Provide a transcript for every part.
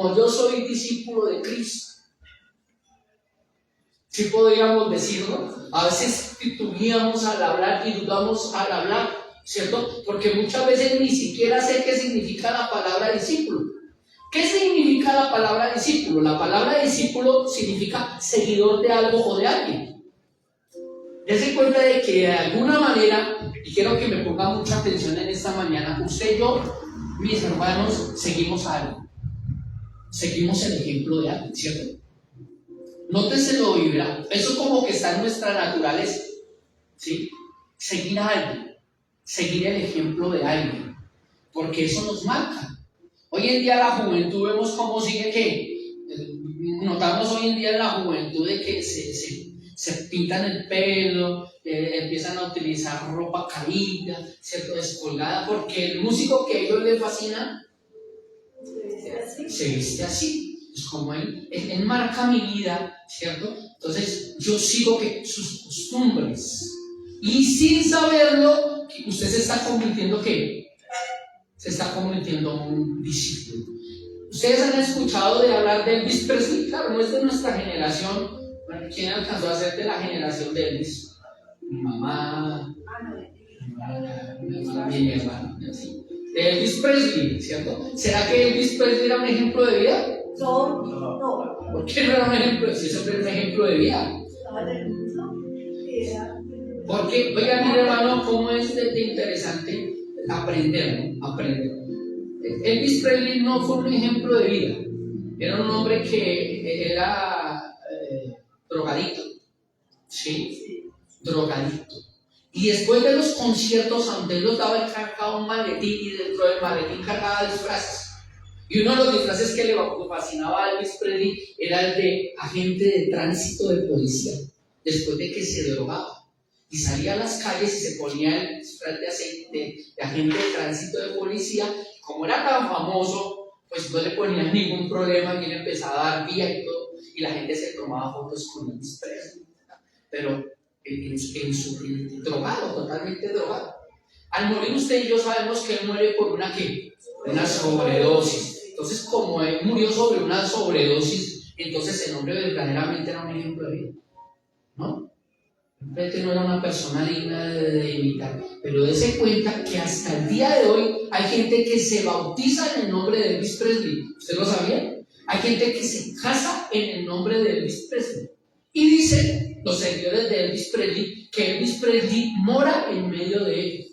como yo soy discípulo de Cristo. Sí podríamos decirlo. A veces titubeamos al hablar y dudamos al hablar, ¿cierto? Porque muchas veces ni siquiera sé qué significa la palabra discípulo. ¿Qué significa la palabra discípulo? La palabra discípulo significa seguidor de algo o de alguien. Dese cuenta de que de alguna manera, y quiero que me ponga mucha atención en esta mañana, usted y yo, mis hermanos, seguimos a alguien. Seguimos el ejemplo de alguien, ¿cierto? Nóteselo, vibra. Eso como que está en nuestra naturaleza, ¿sí? Seguir a alguien, seguir el ejemplo de alguien, porque eso nos marca. Hoy en día la juventud vemos cómo sigue que, notamos hoy en día en la juventud de que se pintan el pelo, empiezan a utilizar ropa caída, ¿cierto? Descolgada, porque el músico que a ellos les fascina se viste así. Es como él marca mi vida, ¿cierto? Entonces yo sigo sus costumbres y sin saberlo, usted se está convirtiendo ¿qué? Se está convirtiendo en un discípulo. Ustedes han escuchado de hablar de Elvis Presley, claro, no es de nuestra generación. Bueno, ¿quién alcanzó a ser de la generación de Elvis? Mi mamá, mi hermano, ¿sí? De Elvis Presley, ¿cierto? ¿Será que Elvis Presley era un ejemplo de vida? No. ¿Por qué no era un ejemplo? Si eso era un ejemplo de vida. Porque, oigan, mi hermano, cómo es de interesante aprender, ¿no? Aprender. Elvis Presley no fue un ejemplo de vida. Era un hombre que era drogadicto. ¿Sí? Drogadicto. Y después de los conciertos, donde él los daba, él cargaba un maletín y dentro del maletín cargaba disfraces. Y uno de los disfraces que le fascinaba a Elvis Presley era el de agente de tránsito de policía, después de que se drogaba. Y salía a las calles y se ponía el disfraz de agente de tránsito de policía. Como era tan famoso, pues no le ponían ningún problema y él empezaba a dar vía y todo. Y la gente se tomaba fotos con Elvis Presley. Pero drogado, totalmente drogado. Al morir usted y yo sabemos que él muere por una sobredosis. Entonces, como él murió sobre una sobredosis, entonces el hombre verdaderamente era un ejemplo de vida, ¿no? Realmente no era una persona digna de imitar. Pero dése cuenta que hasta el día de hoy hay gente que se bautiza en el nombre de Elvis Presley. ¿Usted lo sabía? Hay gente que se casa en el nombre de Elvis Presley. Y dicen los seguidores de Elvis Presley que Elvis Presley mora en medio de ellos.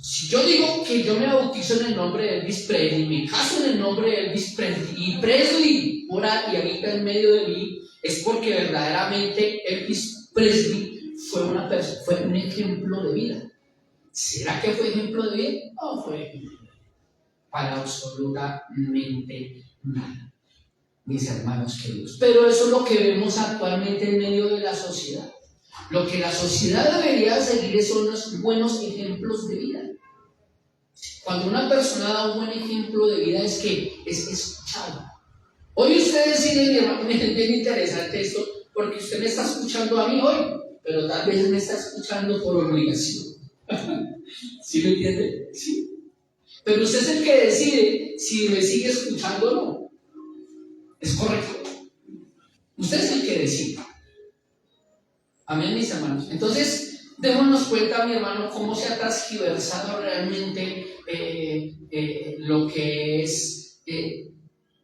Si yo digo que yo me bautizo en el nombre de Elvis Presley, me caso en el nombre de Elvis Presley y Presley mora y habita en medio de mí, es porque verdaderamente Elvis Presley fue un ejemplo de vida. ¿Será que fue ejemplo de vida? No fue ejemplo de vida. Para absolutamente nada, mis hermanos queridos. Pero eso es lo que vemos actualmente en medio de la sociedad. Lo que la sociedad debería seguir son los buenos ejemplos de vida. Cuando una persona da un buen ejemplo de vida es que es escuchado. Hoy usted decide, mi hermano, es bien interesante esto, porque usted me está escuchando a mí hoy, pero tal vez me está escuchando por obligación. ¿Sí lo entiende? Sí. Pero usted es el que decide si me sigue escuchando o no. ¿Es correcto? Usted es el que decide. Amén, mis hermanos. Entonces, démonos cuenta, mi hermano, cómo se ha transgiversado realmente lo que es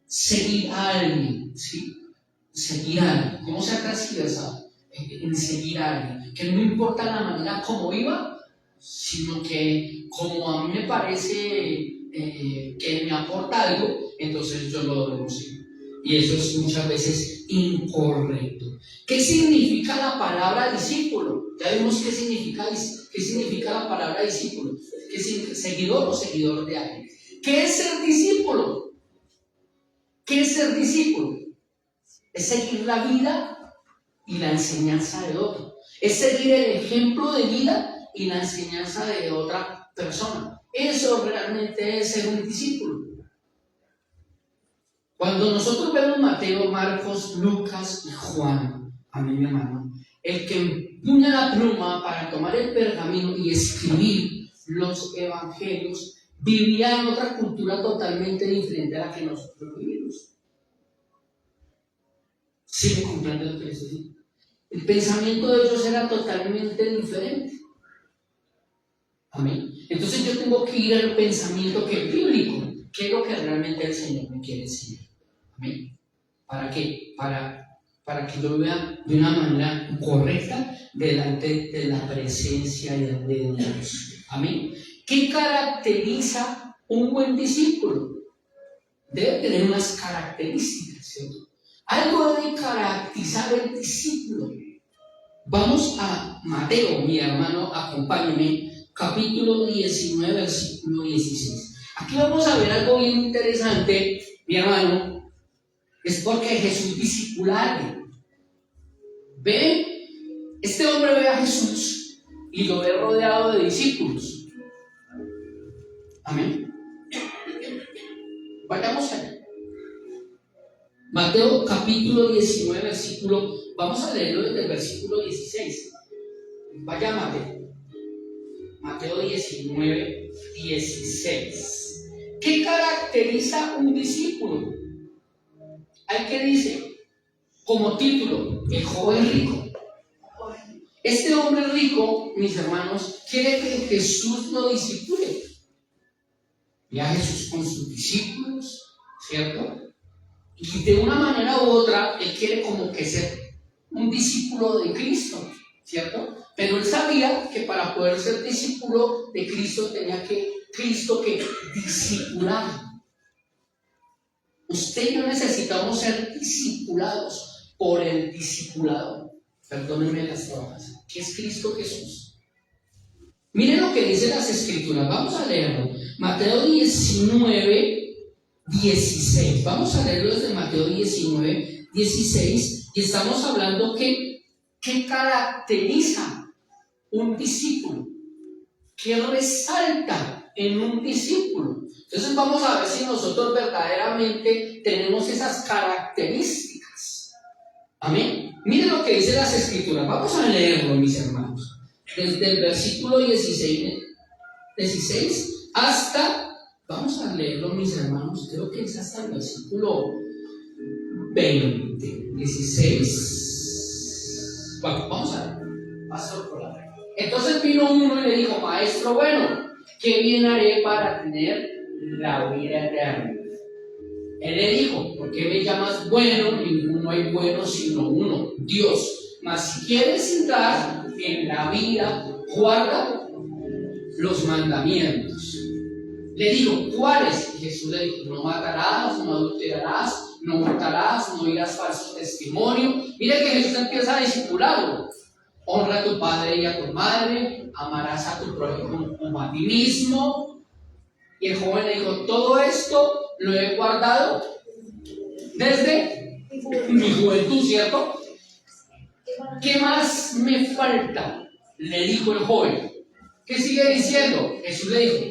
seguir a alguien, ¿sí? Seguir a alguien. ¿Cómo se ha transgiversado? En seguir a alguien. Que no importa la manera como iba, sino que como a mí me parece que me aporta algo, entonces yo lo debo seguir. Y eso es muchas veces incorrecto. ¿Qué significa la palabra discípulo? Ya vimos qué significa la palabra discípulo. ¿Qué significa? Seguidor o seguidor de alguien. ¿Qué es ser discípulo? ¿Qué es ser discípulo? Es seguir la vida y la enseñanza de otro. Es seguir el ejemplo de vida y la enseñanza de otra persona. Eso realmente es ser un discípulo. Cuando nosotros vemos Mateo, Marcos, Lucas y Juan, a mí mi hermano, el que empuña la pluma para tomar el pergamino y escribir los evangelios, vivía en otra cultura totalmente diferente a la que nosotros vivimos. ¿Sí me comprende lo que les digo? El pensamiento de ellos era totalmente diferente. Amén. Entonces yo tengo que ir al pensamiento que es bíblico. ¿Qué es lo que realmente el Señor me quiere enseñar? Amén. ¿Para qué? Para que lo vea de una manera correcta delante de la presencia de Dios. Amén. ¿Qué caracteriza un buen discípulo? Debe tener unas características, ¿cierto? Algo debe caracterizar el discípulo. Vamos a Mateo, mi hermano, acompáñeme, capítulo 19, versículo 16. Aquí vamos a ver algo bien interesante, mi hermano. Es porque Jesús discipulaba. Ve, este hombre ve a Jesús y lo ve rodeado de discípulos. Amén. Vayamos allá. Mateo capítulo 19, versículo, vamos a leerlo desde el versículo 16. Vaya a Mateo. Mateo 19, 16. ¿Qué caracteriza un discípulo? Hay que dice, como título, el joven rico. Este hombre rico, mis hermanos, quiere que Jesús lo discipule. Ve a Jesús con sus discípulos, ¿cierto? Y de una manera u otra, él quiere como que ser un discípulo de Cristo, ¿cierto? Pero él sabía que para poder ser discípulo de Cristo tenía que Cristo que discipular. Usted y yo necesitamos ser discipulados por el discipulado. Perdónenme las trabajas. ¿Qué es Cristo Jesús? Miren lo que dicen las Escrituras. Vamos a leerlo. Mateo 19, 16. Vamos a leerlo desde Mateo 19, 16. Y estamos hablando que ¿qué caracteriza un discípulo? ¿Qué resalta en un discípulo? Entonces vamos a ver si nosotros verdaderamente tenemos esas características. Amén. Miren lo que dicen las Escrituras. Vamos a leerlo, mis hermanos. Desde el versículo 16 hasta, vamos a leerlo, mis hermanos, creo que es hasta el versículo 20, 16. Bueno, vamos a ver. Pastor por la regla. Entonces vino uno y le dijo: Maestro bueno, ¿qué bien haré para tener la vida eterna? Él le dijo: ¿por qué me llamas bueno? Ninguno hay bueno sino uno, Dios. Mas si quieres entrar en la vida, guarda los mandamientos. Le dijo: ¿cuáles? Y Jesús le dijo: no matarás, no adulterarás, no hurtarás, no dirás falso testimonio. Mira que Jesús empieza a discipularlo. Honra a tu padre y a tu madre, amarás a tu prójimo como a ti mismo. Y el joven le dijo: todo esto lo he guardado desde mi juventud, ¿cierto? ¿Qué más me falta? Le dijo el joven. ¿Qué sigue diciendo? Jesús le dijo.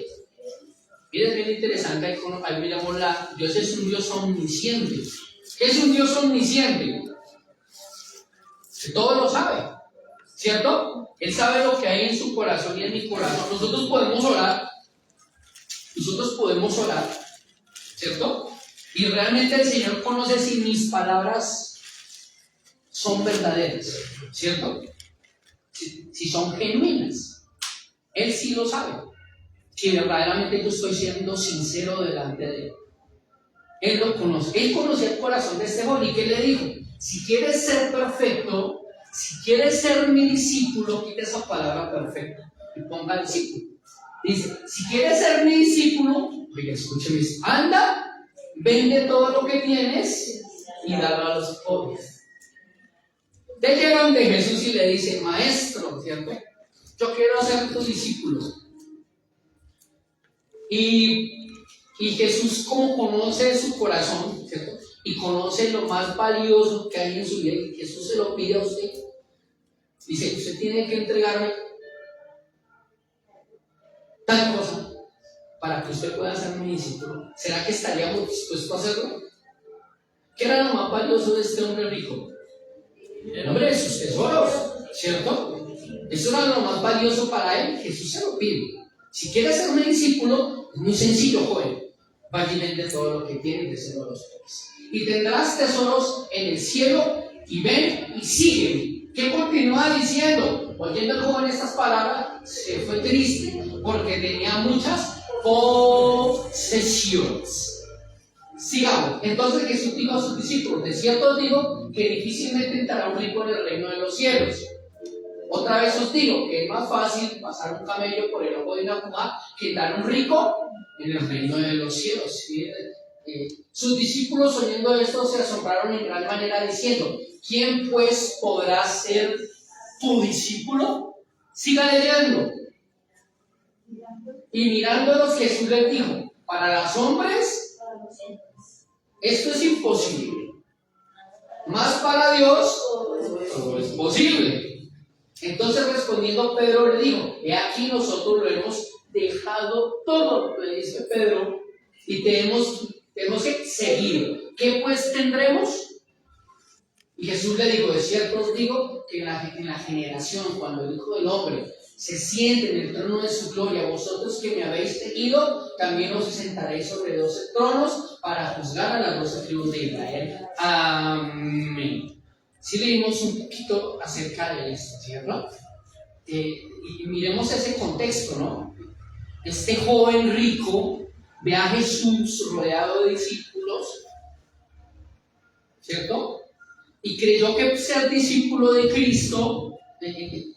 Mira, es bien interesante, ahí me llamó Dios es un Dios omnisciente. ¿Qué es un Dios omnisciente? Que todo lo sabe, ¿cierto? Él sabe lo que hay en su corazón y en mi corazón. Nosotros podemos orar, ¿cierto? Y realmente el Señor conoce si mis palabras son verdaderas, ¿cierto? Si son genuinas. Él sí lo sabe. Si verdaderamente yo estoy siendo sincero delante de Él. Él lo conoce. Él conocía el corazón de este joven. ¿Y qué le dijo? Si quieres ser perfecto, si quieres ser mi discípulo, quita esa palabra perfecto y ponga discípulo. Dice: si quieres ser mi discípulo, oiga, escúcheme, anda, vende todo lo que tienes y dalo a los pobres. Te llegan de Jesús y le dice: Maestro, ¿cierto? Yo quiero ser tu discípulo. Y Jesús, como conoce su corazón, ¿cierto? Y conoce lo más valioso que hay en su vida, y Jesús se lo pide a usted. Dice: usted tiene que entregarme tal cosa para que usted pueda ser mi discípulo. ¿Será que estaríamos dispuestos a hacerlo? ¿Qué era lo más valioso de este hombre rico? El hombre de sus tesoros, ¿cierto? Eso era lo más valioso para él. Jesús se lo pide. Si quieres ser un discípulo, es muy sencillo, joven. Vaya y vende todo lo que tienes, déselo a los pobres. Y tendrás tesoros en el cielo, y ven y sígueme. ¿Qué continúa diciendo? Oyendo el joven estas palabras, se fue triste porque tenía muchas posesiones. Sigamos. Entonces Jesús dijo a sus discípulos: de cierto os digo que difícilmente entrará un rico en el reino de los cielos. Otra vez os digo que es más fácil pasar un camello por el ojo de una aguja que entrar un rico en el reino de los cielos. ¿Sí? Sus discípulos, oyendo esto, se asombraron en gran manera, diciendo: ¿quién pues podrá ser tu discípulo? Siga leyendo. Y mirándolos, Jesús les dijo: para los hombres esto es imposible, mas para Dios todo es posible. Entonces, respondiendo, Pedro le dijo: he aquí, nosotros lo hemos dejado todo, le dice Pedro, y tenemos que seguir. ¿Qué pues tendremos? Y Jesús le dijo: de cierto os digo que en la generación, cuando el Hijo del Hombre se siente en el trono de su gloria, vosotros que me habéis seguido, también os sentaréis sobre 12 tronos para juzgar a las 12 tribus de Israel. Amén. Si leímos un poquito acerca de esto, ¿cierto? Y miremos ese contexto, ¿no? Este joven rico ve a Jesús rodeado de discípulos, ¿cierto? Y creyó que ser discípulo de Cristo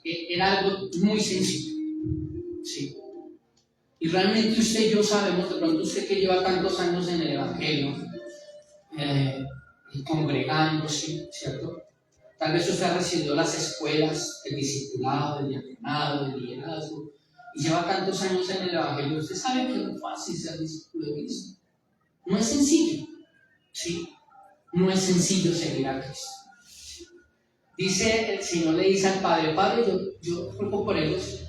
era algo muy sencillo, ¿sí? Y realmente usted y yo sabemos, de pronto usted que lleva tantos años en el Evangelio, congregándose, ¿cierto? Tal vez usted ha recibido las escuelas, el discipulado, el diaconado, el liderazgo, y lleva tantos años en el Evangelio. Usted sabe que no es fácil ser discípulo de Cristo. No es sencillo, ¿sí? No es sencillo seguir a Cristo. Dice, el Señor le dice al Padre: Padre, yo ruego por ellos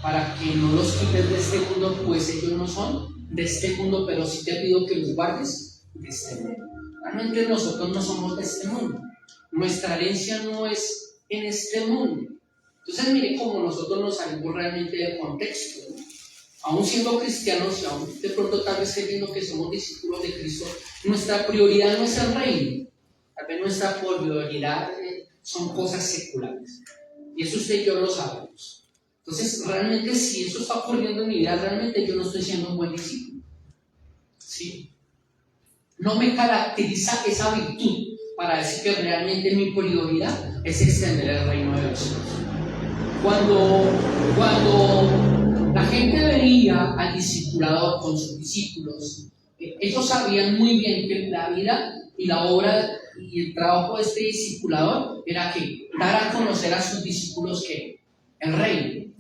para que no los quites de este mundo, pues ellos no son de este mundo, pero sí te pido que los guardes de este mundo. Realmente nosotros no somos de este mundo. Nuestra herencia no es en este mundo. Entonces mire cómo nosotros nos salimos realmente del contexto, ¿no? Aún siendo cristianos y aún de pronto tal vez creyendo que somos discípulos de Cristo, nuestra prioridad no es el reino. Tal vez nuestra prioridad son cosas seculares. Y eso usted y yo lo sabemos. Entonces realmente si eso está ocurriendo en mi vida, realmente yo no estoy siendo un buen discípulo. ¿Sí? No me caracteriza esa virtud para decir que realmente mi prioridad es extender el reino de los cielos. Cuando la gente venía al discipulador con sus discípulos, ellos sabían muy bien que la vida y la obra y el trabajo de este discipulador era que dar a conocer a sus discípulos que el reino,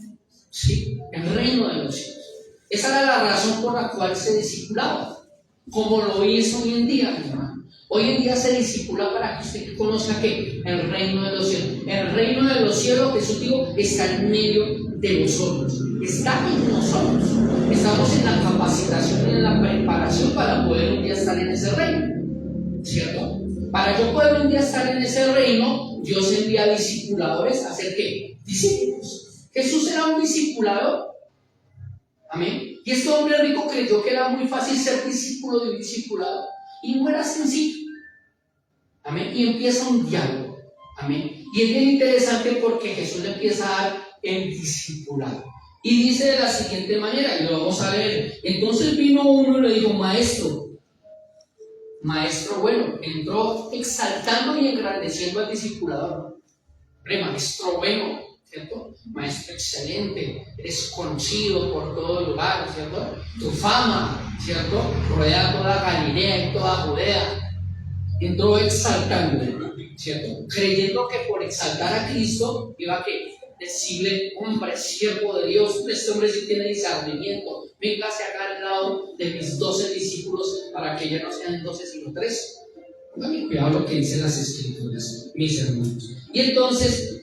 ¿sí? El reino de los cielos. Esa era la razón por la cual se discipulaba, como lo es hoy en día, mi hermano. Hoy en día se discipula para que usted conozca que el reino de los cielos. El reino de los cielos, Jesús dijo, está en medio de nosotros. Está en nosotros. Estamos en la capacitación y en la preparación para poder un día estar en ese reino. ¿Cierto? Para yo poder un día estar en ese reino, Dios envía discipuladores a hacer ¿qué? Discípulos. Jesús era un discipulador. Amén. Y este hombre rico creyó que era muy fácil ser discípulo de un discipulado. Y no era sencillo. Amén. Y empieza un diálogo. Amén. Y es bien interesante porque Jesús le empieza a dar el discipulado. Y dice de la siguiente manera, y lo vamos a leer. Entonces vino uno y le dijo: maestro bueno, entró exaltando y engrandeciendo al discipulador. Maestro bueno, ¿cierto? Maestro excelente, eres conocido por todo lugar, ¿cierto? Tu fama, ¿cierto? Rodea toda Galilea y toda Judea. Entró exaltando, ¿cierto? Creyendo que por exaltar a Cristo iba a decirle: hombre, siervo de Dios, este hombre sí tiene discernimiento, véngase acá al lado de mis 12 discípulos para que ya no sean 12 sino 3. Póngame cuidado lo que dicen las escrituras, mis hermanos. Y entonces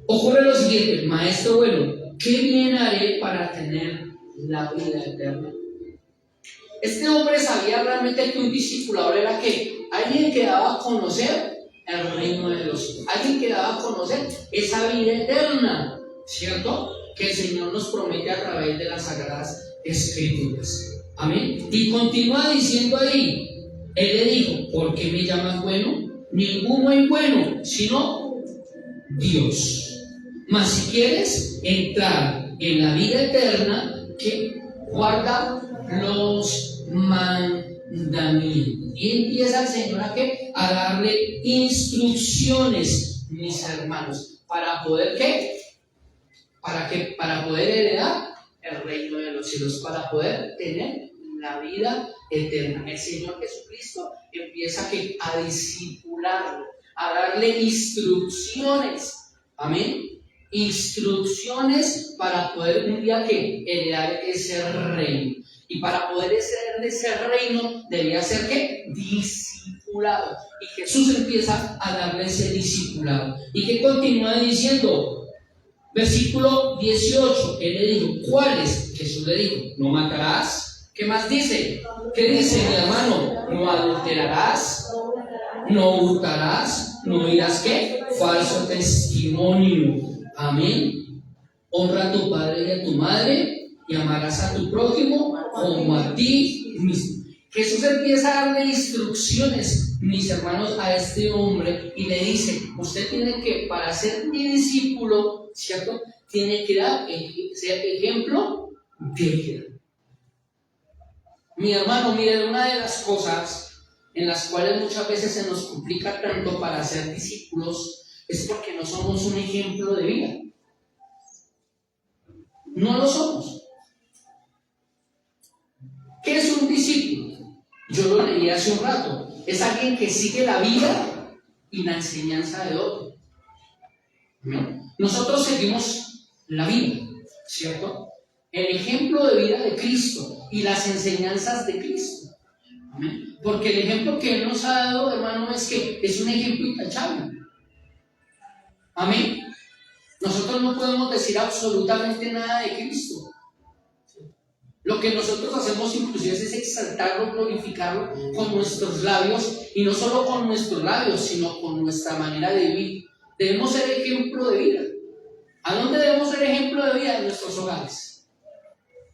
ocurre lo siguiente: maestro bueno, ¿qué bien haré para tener la vida eterna? Este hombre sabía realmente que un discipulador era ¿qué? Alguien que daba a conocer el reino de los cielos, alguien que daba a conocer esa vida eterna, ¿cierto? que el Señor nos promete a través de las Sagradas Escrituras. Amén. Y continúa diciendo ahí, Él le dijo, ¿por qué me llamas bueno? Ninguno es bueno, sino Dios. Mas si quieres entrar en la vida eterna, que guarda los mandamientos. Y empieza el Señor ¿a qué? A darle instrucciones, mis hermanos, para poder ¿qué? Para poder heredar el reino de los cielos, para poder tener la vida eterna. El Señor Jesucristo empieza a discipularlo, a darle instrucciones. Amén. Instrucciones para poder un día heredar ese reino. Y para poder heredar ese reino debía ser discipulado. Y Jesús empieza a darle ese discipulado. ¿Y qué continúa diciendo? Versículo 18. Él le dijo, ¿cuáles? Jesús le dijo, no matarás. ¿Qué más dice? ¿Qué dice, mi hermano? No adulterarás, no hurtarás, no dirás falso testimonio. Amén. Honra a tu padre y a tu madre y amarás a tu prójimo como a ti mismo. Jesús empieza a darle instrucciones, mis hermanos, a este hombre y le dice, usted tiene que, para ser mi discípulo, ¿cierto? Tiene que ser ejemplo de vida. Mi hermano, mire, una de las cosas en las cuales muchas veces se nos complica tanto para ser discípulos es porque no somos un ejemplo de vida. No lo somos. ¿Qué es un discípulo? Yo lo leí hace un rato. Es alguien que sigue la vida y la enseñanza de otro. Nosotros seguimos la vida, ¿cierto? El ejemplo de vida de Cristo y las enseñanzas de Cristo. ¿Amén? Porque el ejemplo que Él nos ha dado, hermano, es un ejemplo intachable. Amén. Nosotros no podemos decir absolutamente nada de Cristo. Lo que nosotros hacemos inclusive es exaltarlo, glorificarlo con nuestros labios, y no solo con nuestros labios, sino con nuestra manera de vivir. Debemos ser ejemplo de vida. ¿A dónde debemos ser ejemplo de vida? En nuestros hogares,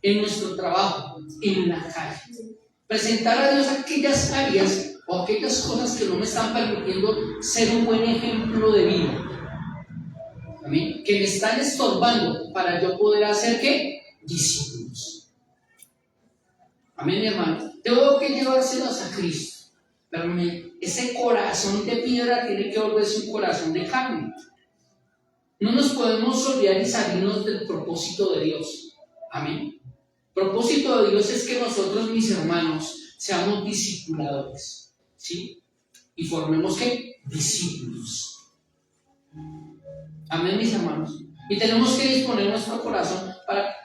en nuestro trabajo, en la calle. Presentar a Dios aquellas áreas o aquellas cosas que no me están permitiendo ser un buen ejemplo de vida. ¿Amén? Que me están estorbando para yo poder hacer discípulos. Amén, mi hermano. Tengo que llevárselos a Cristo. Pero ese corazón de piedra tiene que volverse un corazón de carne. No nos podemos olvidar y salirnos del propósito de Dios. Amén. El propósito de Dios es que nosotros, mis hermanos, seamos discipuladores, ¿sí? Y formemos discípulos. Amén, mis hermanos. Y tenemos que disponer nuestro corazón,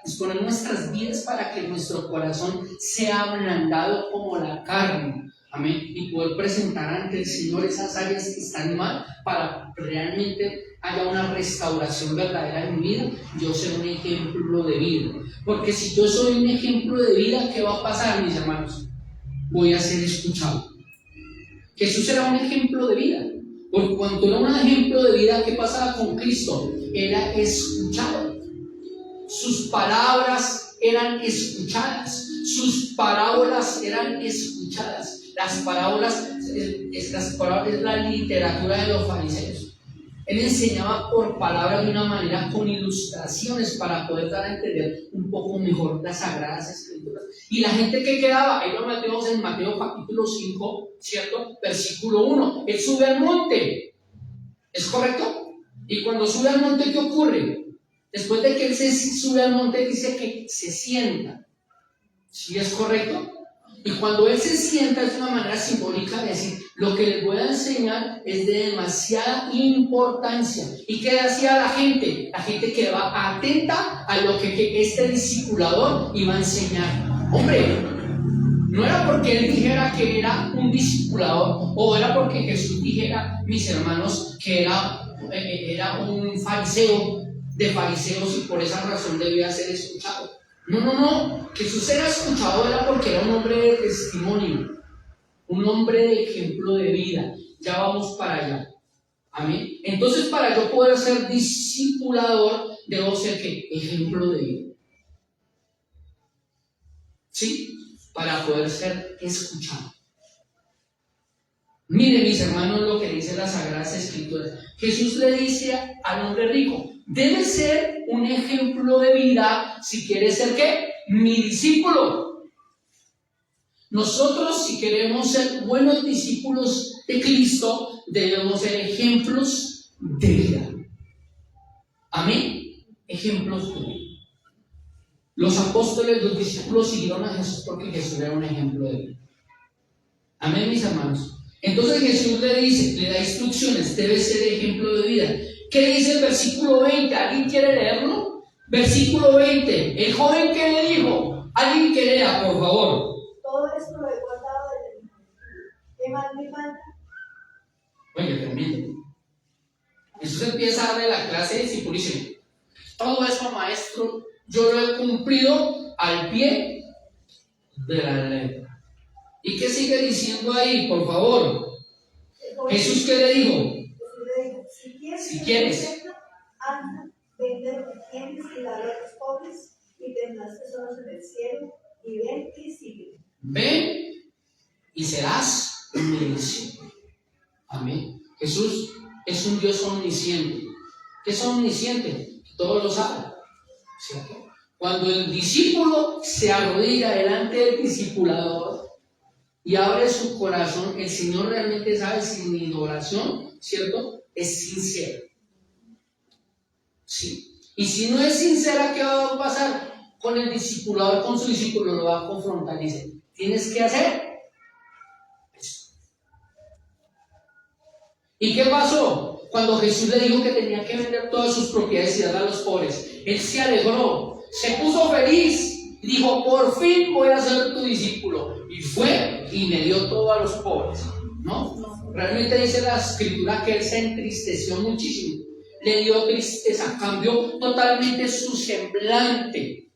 disponer nuestras vidas para que nuestro corazón sea ablandado como la carne. Amén. Y poder presentar ante el Señor esas áreas que están mal para realmente haya una restauración verdadera en mi vida. Yo ser un ejemplo de vida. Porque si yo soy un ejemplo de vida, ¿qué va a pasar, mis hermanos? Voy a ser escuchado. Jesús era un ejemplo de vida. Porque cuando era un ejemplo de vida, ¿qué pasaba con Cristo? Era escuchado. Sus palabras eran escuchadas. Sus parábolas eran escuchadas. Las parábolas es la literatura de los fariseos. Él enseñaba por palabras de una manera con ilustraciones para poder dar a entender un poco mejor las Sagradas Escrituras. Y la gente que quedaba, ahí lo metemos en Mateo capítulo 5, ¿cierto? Versículo 1. Él sube al monte. ¿Es correcto? Y cuando sube al monte, ¿qué ocurre? Después de que él se sube al monte, dice que se sienta. ¿Sí es correcto? Y cuando él se sienta es una manera simbólica de decir, lo que les voy a enseñar es de demasiada importancia. ¿Y qué hacía la gente? La gente quedaba atenta a lo que este discipulador iba a enseñar. Hombre, no era porque él dijera que era un discipulador, o era porque Jesús dijera, mis hermanos, que era un fariseo de fariseos y por esa razón debía ser escuchado. No. Jesús era escuchado era porque era un hombre de testimonio, un hombre de ejemplo de vida. Ya vamos para allá. Amén. Entonces, para yo poder ser discipulador, debo ser ¿qué? Ejemplo de vida. ¿Sí? Para poder ser escuchado. Miren, mis hermanos, lo que dice las Sagradas Escrituras. Jesús le dice al hombre rico: debe ser un ejemplo de vida si quieres ser ¿qué? Mi discípulo. Nosotros, si queremos ser buenos discípulos de Cristo, debemos ser ejemplos de vida. Amén. Ejemplos de vida. Los apóstoles, los discípulos siguieron a Jesús porque Jesús era un ejemplo de vida. Amén, mis hermanos. Entonces Jesús le dice, le da instrucciones, debe ser ejemplo de vida. ¿Qué dice el versículo 20? ¿Alguien quiere leerlo? Versículo 20. El joven que le dijo, alguien que lea, por favor. Todo esto lo he guardado desde mi juventud. ¿Qué más me falta? Oye, tremendo. Jesús empieza a darle la clase de discipulísimo. Todo eso, maestro, yo lo he cumplido al pie de la letra. ¿Y qué sigue diciendo ahí, por favor? Jesús, ¿qué le dijo? Jesús le dijo, si quieres, anda, vende lo que tienes y dale a los pobres y tendrás tesoros en el cielo, y ven y sigue. Ven y serás mi discípulo. Amén. Jesús es un Dios omnisciente. ¿Qué es omnisciente? Todo lo sabe. ¿Cierto? Cuando el discípulo se arrodilla delante del discipulador y abre su corazón, el Señor realmente sabe si mi oración, ¿cierto?, es sincera. Sí. Y si no es sincera, ¿qué va a pasar? Con el discipulador, con su discípulo, lo va a confrontar y dice, tienes que hacer eso. ¿Y qué pasó? Cuando Jesús le dijo que tenía que vender todas sus propiedades y dar a los pobres, él se alegró, se puso feliz y dijo, por fin voy a ser tu discípulo. Y fue y me dio todo a los pobres, ¿no? Realmente dice la Escritura que él se entristeció muchísimo, le dio tristeza, cambió totalmente su semblante.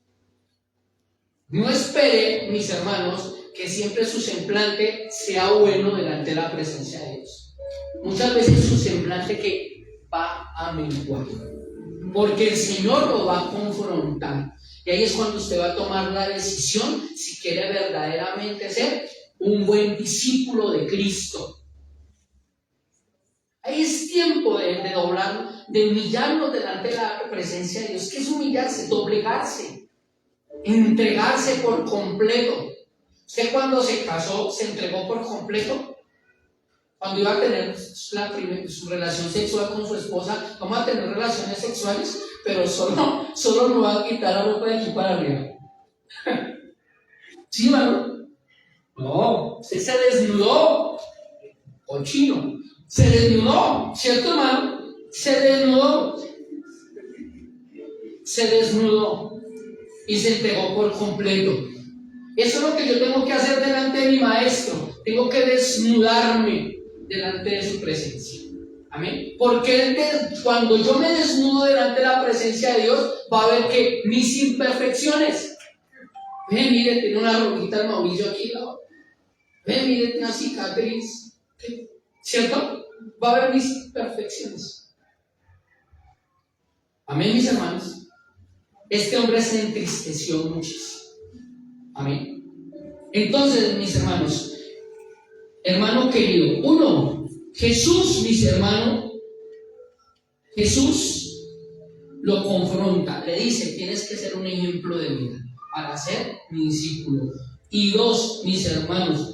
No espere, mis hermanos, que siempre su semblante sea bueno delante de la presencia de Dios. Muchas veces su semblante que va a menguar, porque el Señor lo va a confrontar. Y ahí es cuando usted va a tomar la decisión si quiere verdaderamente ser un buen discípulo de Cristo. Ahí es tiempo de doblar, de humillarnos delante de la presencia de Dios. ¿Qué es humillarse? Doblegarse, entregarse por completo. ¿Usted cuando se casó se entregó por completo? Cuando iba a tener su relación sexual con su esposa, vamos a tener relaciones sexuales, pero solo nos va a quitar la ropa de aquí para arriba. ¿Sí, hermano? No, usted se desnudó, cochino. Se desnudó, ¿cierto, hermano? Se desnudó y se entregó por completo. Eso es lo que yo tengo que hacer delante de mi maestro. Tengo que desnudarme delante de su presencia. Amén. Porque cuando yo me desnudo delante de la presencia de Dios, va a ver que mis imperfecciones. Ven, mire, tiene una rojita el Mauricio aquí, ¿no? Ven, mire, tiene una cicatriz. ¿Cierto? Va a ver mis imperfecciones. Amén, mis hermanos. Este hombre se entristeció muchísimo. Amén. Entonces, mis hermanos, hermano querido, uno, Jesús, mis hermanos, Jesús lo confronta, le dice, tienes que ser un ejemplo de vida para ser mi discípulo. Y dos, mis hermanos,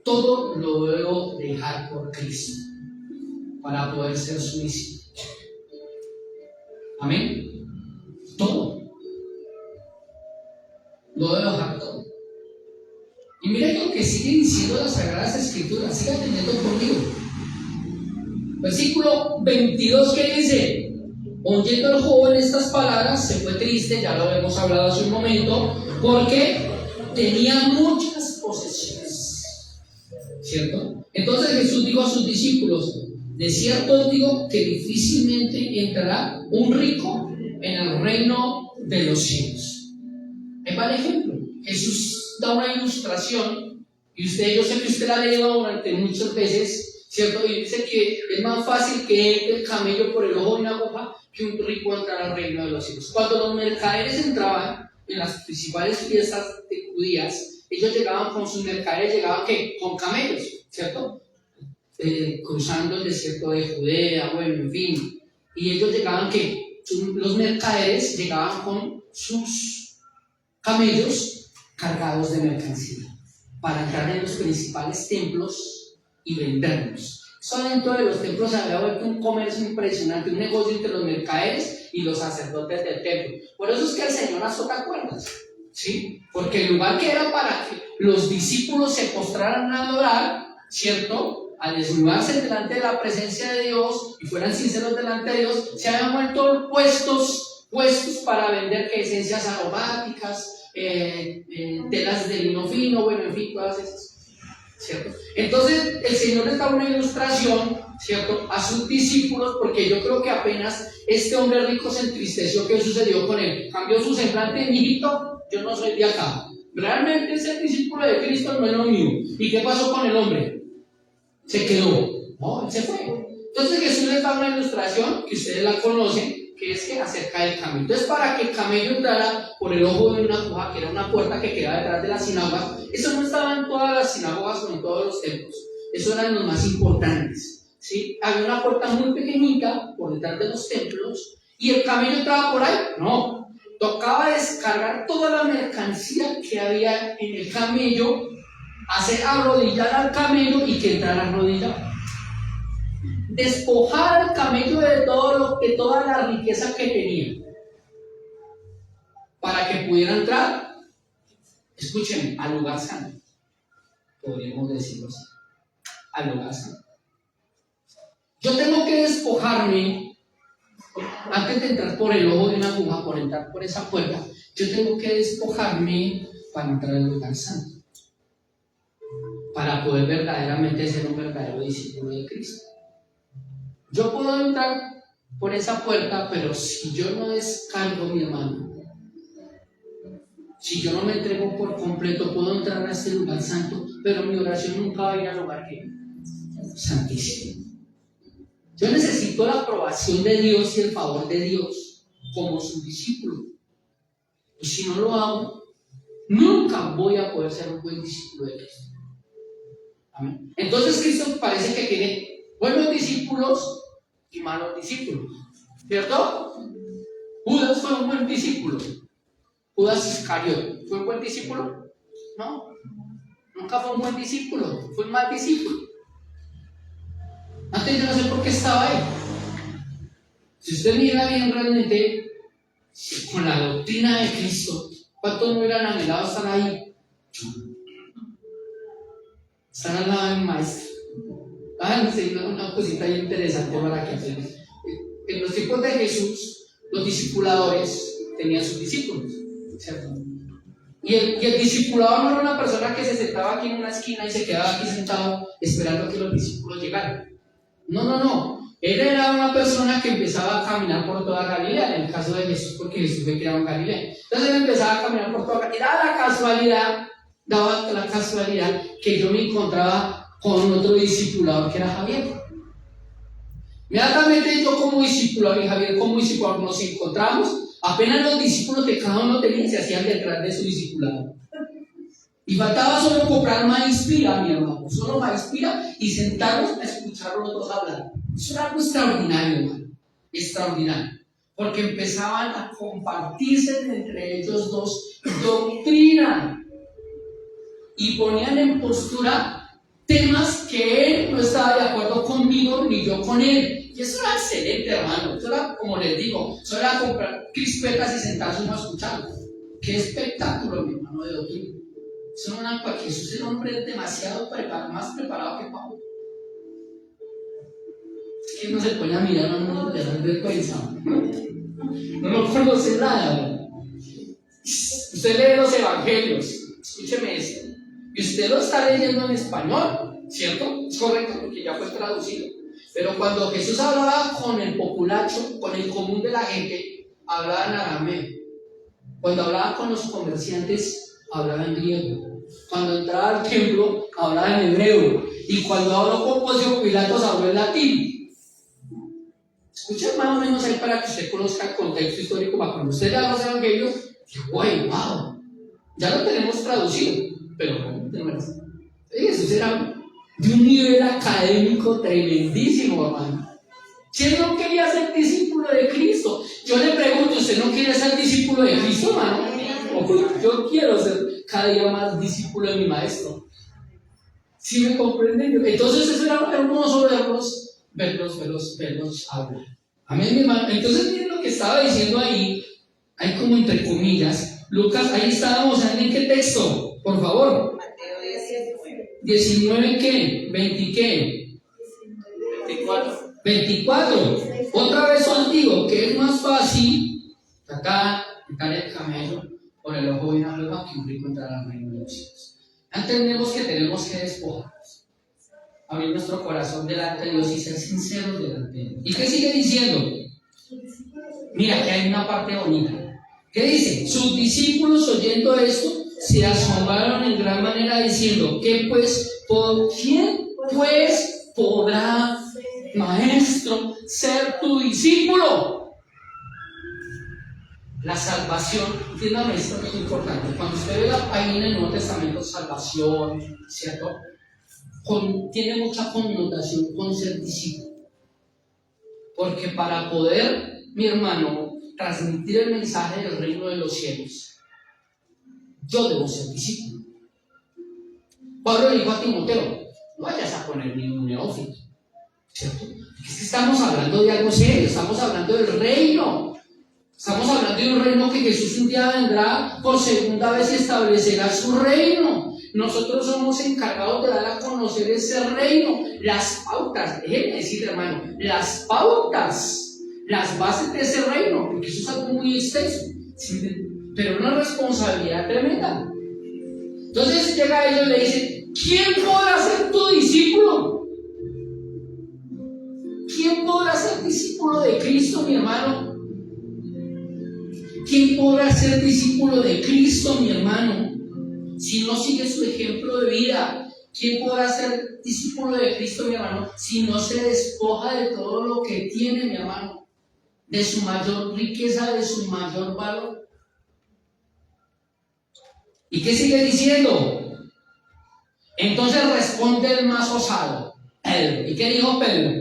todo lo debo dejar por Cristo para poder ser su discípulo. Amén. Todo. Lo debo dejar todo. Y miren lo que siguen diciendo las Sagradas Escrituras. Sigan teniendo conmigo. Versículo 22 que dice: oyendo el joven estas palabras, se fue triste, ya lo hemos hablado hace un momento, porque tenía muchas posesiones. ¿Cierto? Entonces Jesús dijo a sus discípulos: de cierto os digo que difícilmente entrará un rico en el reino de los cielos. Es mal ejemplo. Jesús da una ilustración, y yo sé que usted la ha leído durante muchas veces, ¿cierto? Y dice que es más fácil que entre el camello por el ojo de una aguja que un rico entrar al reino de los cielos. Cuando los mercaderes entraban en las principales fiestas judías, ellos llegaban con sus mercaderes, llegaban ¿qué? Con camellos, ¿cierto? Cruzando el desierto de Judea, bueno, en fin. Y ellos llegaban ¿qué? Los mercaderes llegaban con sus camellos cargados de mercancía para entrar en los principales templos y venderlos. Eso dentro de los templos se había vuelto un comercio impresionante, un negocio entre los mercaderes y los sacerdotes del templo. Por eso es que el Señor las toca cuerdas, ¿sí? Porque el lugar que era para que los discípulos se postraran a adorar, ¿cierto? Al desnudarse delante de la presencia de Dios y fueran sinceros delante de Dios, se habían vuelto puestos para vender que esencias aromáticas, telas de lino fino, bueno, en fin, todas esas. ¿Cierto? Entonces el Señor les da una ilustración, ¿cierto?, a sus discípulos, porque yo creo que apenas este hombre rico se entristeció. ¿Qué sucedió con él? Cambió su semblante. Mijito, yo no soy de acá, realmente ser discípulo de Cristo no es lo mío. ¿Y qué pasó con el hombre? Se quedó, no, él se fue. Entonces Jesús les da una ilustración que ustedes la conocen, que es que acerca del camello. Entonces, para que el camello entrara por el ojo de una aguja, que era una puerta que quedaba detrás de las sinagogas, eso no estaba en todas las sinagogas o en todos los templos, eso eran los más importantes, ¿sí? Había una puerta muy pequeñita por detrás de los templos, y el camello entraba por ahí, no, tocaba descargar toda la mercancía que había en el camello, hacer arrodillar al camello y que entrara arrodillado. Despojar al camello de toda la riqueza que tenía para que pudiera entrar, escúchenme, al lugar santo, podríamos decirlo así, al lugar santo. Yo tengo que despojarme antes de entrar por el ojo de una aguja, por entrar por esa puerta. Yo tengo que despojarme para entrar al lugar santo, para poder verdaderamente ser un verdadero discípulo de Cristo. Yo puedo entrar por esa puerta, pero si yo no descargo, mi hermano, si yo no me entrego por completo, puedo entrar a este lugar santo, pero mi oración nunca va a ir al lugar que santísimo. Yo necesito la aprobación de Dios y el favor de Dios como su discípulo. Y si no lo hago, nunca voy a poder ser un buen discípulo de Cristo. Amén. Entonces Cristo parece que tiene buenos discípulos y malos discípulos, ¿cierto? Judas fue un buen discípulo. Judas Iscariote fue un buen discípulo, no, nunca fue un buen discípulo, fue un mal discípulo. Antes yo no sé por qué estaba ahí. Si usted mira bien realmente con la doctrina de Cristo, ¿cuántos no hubieran anhelado estar ahí? Estar al lado del maestro. No sé, una cosita bien interesante para que ustedes. En los tiempos de Jesús, los discipuladores tenían sus discípulos, ¿cierto? Y el discipulador no era una persona que se sentaba aquí en una esquina y se quedaba aquí sentado esperando a que los discípulos llegaran. No. Él era una persona que empezaba a caminar por toda Galilea, en el caso de Jesús, porque Jesús fue criado en Galilea. Entonces él empezaba a caminar por toda Galilea. Daba la casualidad que yo me encontraba con otro discipulador que era Javier. Inmediatamente yo como discipulador y Javier como discipulador nos encontramos, apenas los discípulos que cada uno tenía se hacían detrás de su discipulado. Y faltaba solo comprar maíz pira, mi hermano, solo maíz pira y sentarnos a escuchar a los dos hablar. Eso era algo extraordinario, hermano, extraordinario. Porque empezaban a compartirse entre ellos dos doctrina y ponían en postura temas que él no estaba de acuerdo conmigo ni yo con él. Y eso era excelente, hermano. Eso era, como les digo, eso era comprar crispetas y sentarse uno a escuchar. Qué espectáculo, mi hermano, de doctrina. Eso no era para que Jesús era un hombre demasiado preparado, más preparado que Pablo. Es que uno se pone a mirar, no le da vergüenza. No conoce nada. Usted lee los evangelios, escúcheme esto, y usted lo está leyendo en español, ¿cierto? Es correcto porque ya fue traducido. Pero cuando Jesús hablaba con el populacho, con el común de la gente, hablaba en arameo. Cuando hablaba con los comerciantes, hablaba en griego. Cuando entraba al templo, hablaba en hebreo. Y cuando habló con Poncio Pilatos habló en latín. Escuchen más o menos ahí para que usted conozca el contexto histórico, para cuando usted lea los evangelios, wow, ya lo tenemos traducido, pero no es. Jesús era de un nivel académico tremendísimo, hermano. Si él no quería ser discípulo de Cristo, yo le pregunto, ¿usted no quiere ser discípulo de Cristo, hermano? Yo quiero ser cada día más discípulo de mi maestro. ¿Sí me comprenden? Entonces eso era hermoso verlos hablar. Amén, mi hermano. Entonces miren lo que estaba diciendo ahí, hay como entre comillas, Lucas, ahí estábamos, ¿en qué texto? Por favor. Mateo 19 ¿qué? 20 ¿qué? 24. Otra vez os digo que es más fácil sacar el camello por el ojo de una aguja que un rico entrar al reino de los cielos. Entendemos que tenemos que despojarnos, abrir nuestro corazón delante de Dios y ser sinceros delante de Dios. ¿Y qué sigue diciendo? Mira, que hay una parte bonita. ¿Qué dice? Sus discípulos, oyendo esto, se asombraron en gran manera, diciendo: ¿quién pues podrá, maestro, ser tu discípulo? La salvación, entiéndame, esto es muy importante. Cuando usted ve ahí en el Nuevo Testamento, salvación, ¿cierto? Tiene mucha connotación con ser discípulo. Porque para poder, mi hermano, transmitir el mensaje del reino de los cielos, yo debo ser discípulo. Pablo le dijo a Timoteo: no vayas a poner ningún neófito, ¿cierto? Es que estamos hablando de algo serio, estamos hablando del reino. Estamos hablando de un reino que Jesús un día vendrá por segunda vez y establecerá su reino. Nosotros somos encargados de dar a conocer ese reino, las pautas, déjenme decir, hermano, las pautas, las bases de ese reino, porque eso es algo muy extenso, pero una responsabilidad tremenda. Entonces llega a ellos y le dice: ¿quién podrá ser tu discípulo? ¿Quién podrá ser discípulo de Cristo, mi hermano? ¿Quién podrá ser discípulo de Cristo, mi hermano, si no sigue su ejemplo de vida? ¿Quién podrá ser discípulo de Cristo, mi hermano, si no se despoja de todo lo que tiene, mi hermano? De su mayor riqueza, de su mayor valor. ¿Y qué sigue diciendo? Entonces responde el más osado, Pedro. ¿Y qué dijo Pedro?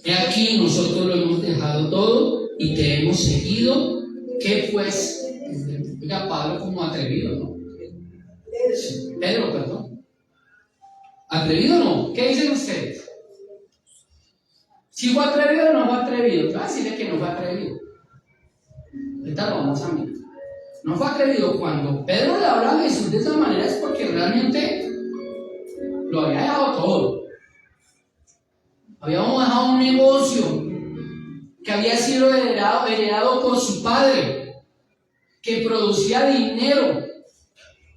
He aquí, nosotros lo hemos dejado todo y te hemos seguido. ¿Qué pues? Oiga, Pablo como atrevido, ¿no? Pedro, perdón. ¿Atrevido o no? ¿Qué dicen ustedes? ¿Si fue atrevido o no fue atrevido? Yo voy a decirle que no fue atrevido. Ahorita lo vamos a mirar. No fue atrevido. Cuando Pedro le habla a Jesús de esa manera es porque realmente lo había dejado todo. Habíamos dejado un negocio que había sido heredado por su padre, que producía dinero.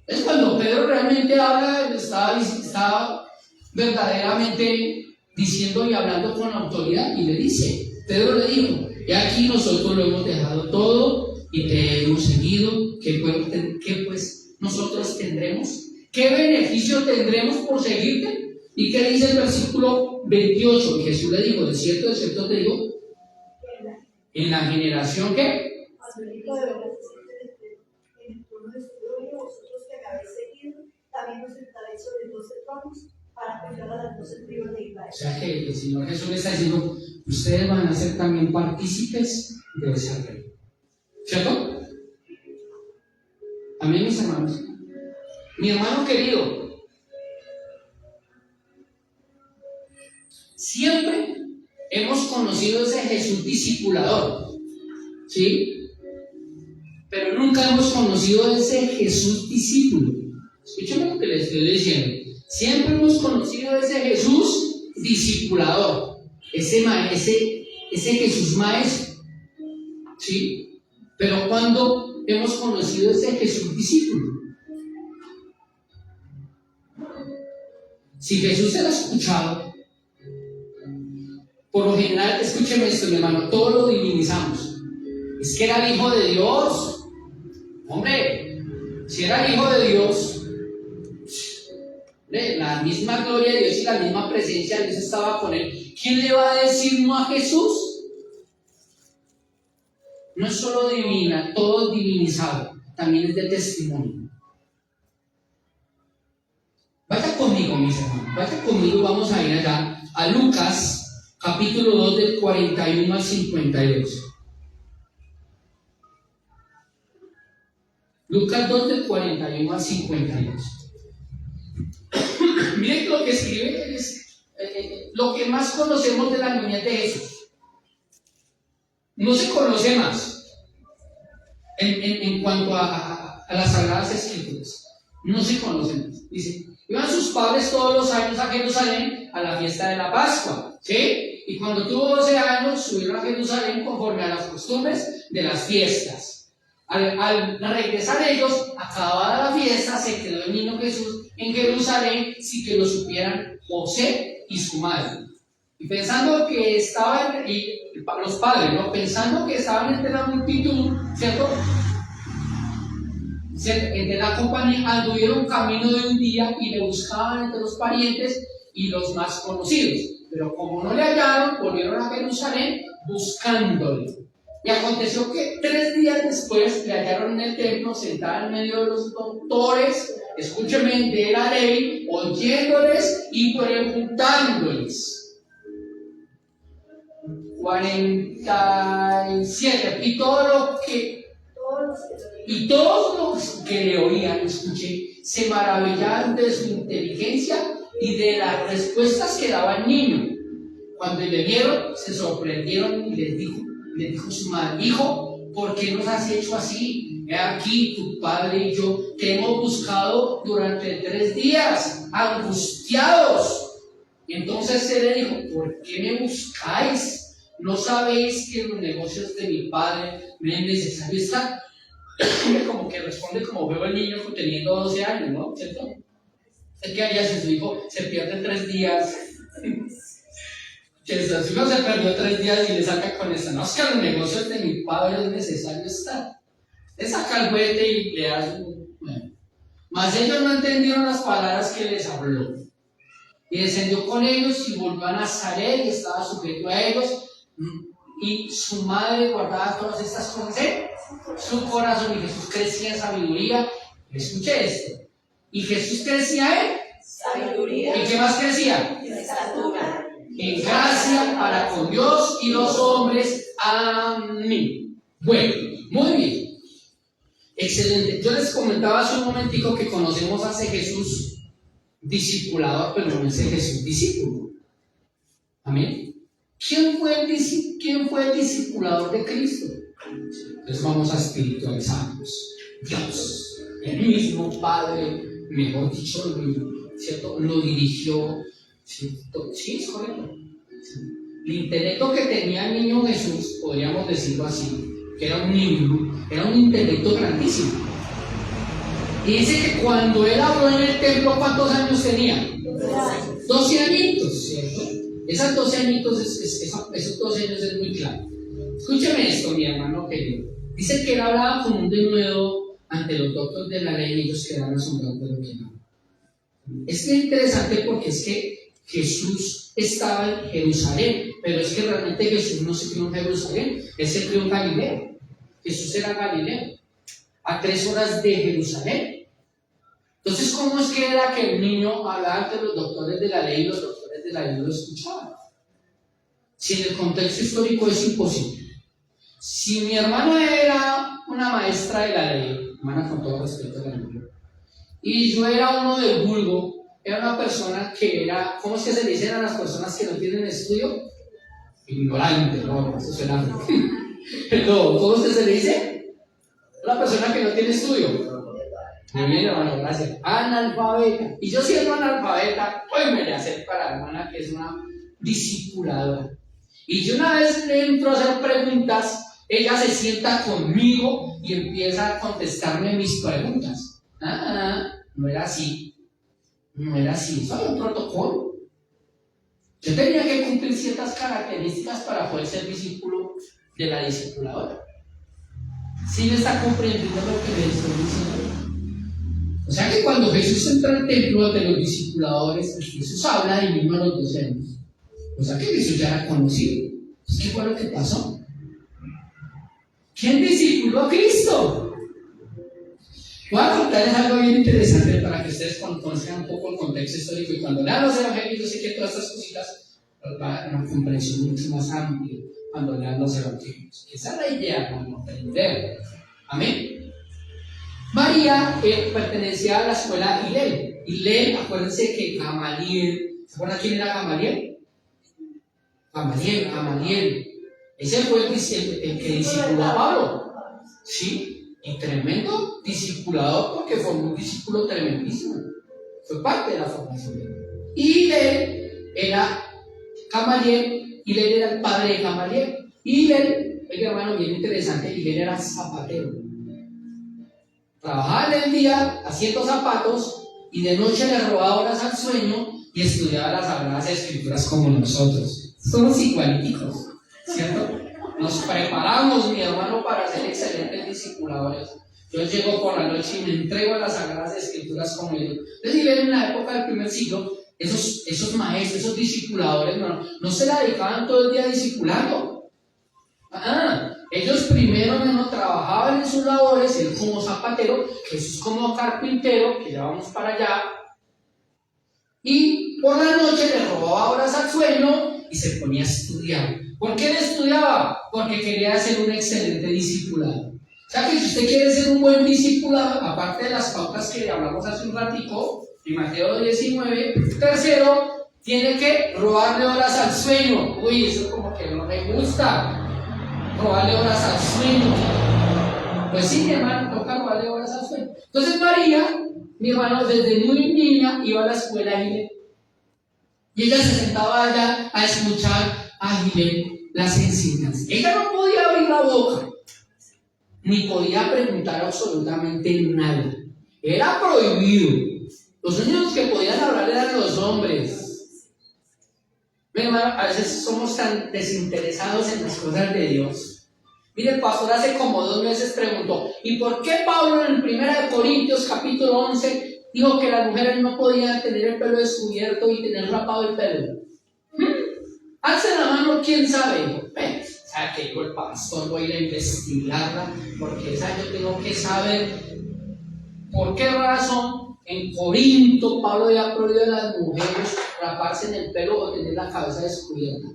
Es cuando Pedro realmente habla, estaba verdaderamente diciendo y hablando con autoridad, y le dice, Pedro le dijo: y aquí nosotros lo hemos dejado todo y te hemos seguido. ¿Qué pues nosotros tendremos? ¿Qué beneficio tendremos por seguirte? ¿Y qué dice el versículo 28? Y Jesús le dijo: de cierto te digo, en la generación que vosotros que me habéis seguido, también os sentaréis sobre 12 tronos para juzgar a las 12 tribus de Israel. O sea que el Señor Jesús le está diciendo: ustedes van a ser también partícipes de ese reino. ¿Cierto? Amén, mis hermanos. Mi hermano querido, siempre hemos conocido ese Jesús discipulador, ¿sí? Pero nunca hemos conocido ese Jesús discípulo. Escúchame lo que les estoy diciendo. Siempre hemos conocido ese Jesús discipulador, ese Jesús maestro, ¿sí? Pero cuando hemos conocido ese Jesús discípulo, si Jesús era escuchado, por lo general, escúcheme esto, mi hermano, todo lo divinizamos. Es que era el Hijo de Dios. Hombre, si era el Hijo de Dios, La misma gloria de Dios y la misma presencia de Dios estaba con él. ¿Quién le va a decir no a Jesús? No es solo divina, todo divinizado, también es de testimonio. Vaya conmigo, mis hermanos, vaya conmigo, vamos a ir allá a Lucas, capítulo 2, del 41 al 52. Lucas 2, del 41 al 52. Miren lo que escribe, es lo que más conocemos de la niñez de Jesús. No se conoce más en cuanto a las Sagradas Escrituras. No se conoce más. Dice, iban sus padres todos los años a Jerusalén a la fiesta de la Pascua, ¿sí? Y cuando tuvo 12 años, subieron a Jerusalén conforme a las costumbres de las fiestas. Al regresar ellos, acabada la fiesta, se quedó el niño Jesús en Jerusalén sin que lo supieran José y su madre. Y pensando que estaban, los padres, ¿no? Pensando que estaban entre la multitud, ¿cierto? Entre la compañía, anduvieron camino de un día y le buscaban entre los parientes y los más conocidos. Pero como no le hallaron, volvieron a Jerusalén buscándole. Y aconteció que 3 días después le hallaron en el templo sentada en medio de los doctores, escúchenme, de la ley, oyéndoles y preguntándoles. 47. Y todos los que le oían, escuché, se maravillaban de su inteligencia y de las respuestas que daba el niño. Cuando le vieron, se sorprendieron y le dijo su madre: hijo, ¿por qué nos has hecho así? He aquí, tu padre y yo te hemos buscado durante 3 días, angustiados. Entonces él le dijo: ¿por qué me buscáis? ¿No sabéis que en los negocios de mi padre me es necesario estar? Como que responde como veo el niño teniendo 12 años, ¿no? ¿Cierto? Es que allá si su hijo se pierde 3 días, que su hijo se perdió 3 días y le saca con esta: no, es que en los negocios de mi padre es necesario estar. Le saca el juguete y le da su... Bueno. Mas ellos no entendieron las palabras que les habló. Y descendió con ellos y volvió a Nazaret y estaba sujeto a ellos. Y su madre guardaba todas estas cosas en su corazón, y Jesús crecía en sabiduría. Escuche esto. Y Jesús crecía en sabiduría. ¿Y qué más crecía? En estatura. En gracia para con Dios y los hombres. Amén. Bueno, muy bien. Excelente. Yo les comentaba hace un momentico que conocemos a ese Jesús discipulador, pero no ese Jesús discípulo. Amén. ¿Quién fue el discipulador de Cristo? Entonces vamos a espiritualizarnos. Dios, el mismo Padre, mejor dicho, ¿cierto? Lo dirigió, ¿cierto? Sí, es correcto. El intelecto que tenía el niño Jesús, podríamos decirlo así, que era un niño, era un intelecto grandísimo. Y dice que cuando él habló en el templo, ¿cuántos años tenía? 12 añitos, ¿cierto? Esos 12 añitos es muy claro. Escúcheme esto, mi hermano querido. Dice que él hablaba como un denuedo ante los doctores de la ley y ellos quedaron asombrados de lo que hablaba. Es que es interesante porque es que Jesús estaba en Jerusalén, pero es que realmente Jesús no se crió en Jerusalén, él se crió en Galilea. Jesús era Galileo, a 3 horas de Jerusalén. Entonces, ¿cómo es que era que el niño hablaba ante los doctores de la ley y los doctores de la ley lo escuchaban? Si en el contexto histórico es imposible. Si mi hermana era una maestra de la ley, hermana con todo respeto a la ley, y yo era uno del vulgo, era una persona que era, ¿cómo es que se le dicen a las personas que no tienen estudio? Ignorante, no, eso suena. No, ¿cómo es que se le dice? Una persona que no tiene estudio. Muy bien, hermano, gracias. Analfabeta. Y yo siendo analfabeta, pues me le acerco a la hermana que es una discipuladora. Y yo una vez le entro a hacer preguntas, ella se sienta conmigo y empieza a contestarme mis preguntas. No era así. No era así. Eso era un protocolo. Yo tenía que cumplir ciertas características para poder ser discípulo de la discipuladora. ¿Sí me está comprendiendo lo que le estoy diciendo? O O sea que cuando Jesús entra al templo de los discipuladores, Jesús habla de mismo a los 12 años. O sea que Jesús ya era conocido. ¿Qué fue lo que pasó? ¿Quién discipuló a Cristo? Voy a contarles algo bien interesante para que ustedes conozcan un poco el contexto histórico, y cuando lean los evangelios, yo sé que todas estas cositas va a dar una comprensión mucho más amplia cuando lean los evangelios. Esa es la idea, hermano, aprender. Amén. María pertenecía a la escuela Hillel. Hillel, acuérdense que Gamaliel, ¿se acuerdan quién era Gamaliel? Gamaliel. Ese fue el que discipuló a Pablo. Sí, y tremendo discipulador, porque fue un discípulo tremendísimo. Fue parte de la formación. Y Hillel era Gamaliel, Hillel era el padre de Gamaliel. Hillel, el hermano bien interesante, Hillel era zapatero. Trabajaba en el día haciendo zapatos y de noche le robaba horas al sueño y estudiaba las Sagradas Escrituras como nosotros. Somos igualitos, ¿cierto? Nos preparamos, mi hermano, para ser excelentes discipuladores. Yo llego por la noche y me entrego a las Sagradas Escrituras como ellos. Entonces, en la época del primer siglo, esos maestros, esos discipuladores, no se la dedicaban todo el día discipulando. Ellos primero trabajaban en sus labores, él como zapatero, Jesús como carpintero, que ya vamos para allá, y por la noche le robaba horas al sueño y se ponía a estudiar. ¿Por qué él estudiaba? Porque quería ser un excelente discipulado. O sea que si usted quiere ser un buen discipulado, aparte de las pautas que hablamos hace un ratico, en Mateo 19, tercero, tiene que robarle horas al sueño. Uy, eso como que no me gusta. Robarle horas al sueño. Pues sí, mi hermano, toca robarle horas al sueño. Entonces María, mi hermano, desde muy niña iba a la escuela Hillel. Y ella se sentaba allá a escuchar a Hillel las enseñanzas. Ella no podía abrir la boca, ni podía preguntar absolutamente nada. Era prohibido. Los únicos que podían hablar eran los hombres. Mi hermano, a veces somos tan desinteresados en las cosas de Dios. Mire, el pastor hace como 2 meses preguntó, ¿y por qué Pablo en 1 Corintios capítulo 11 dijo que las mujeres no podían tener el pelo descubierto y tener rapado el pelo? Alce la mano, ¿quién sabe? ¿Sabe que yo, el pastor, voy a ir a investigarla? Porque esa yo tengo que saber por qué razón en Corinto Pablo había prohibido a las mujeres raparse en el pelo o tener la cabeza descubierta.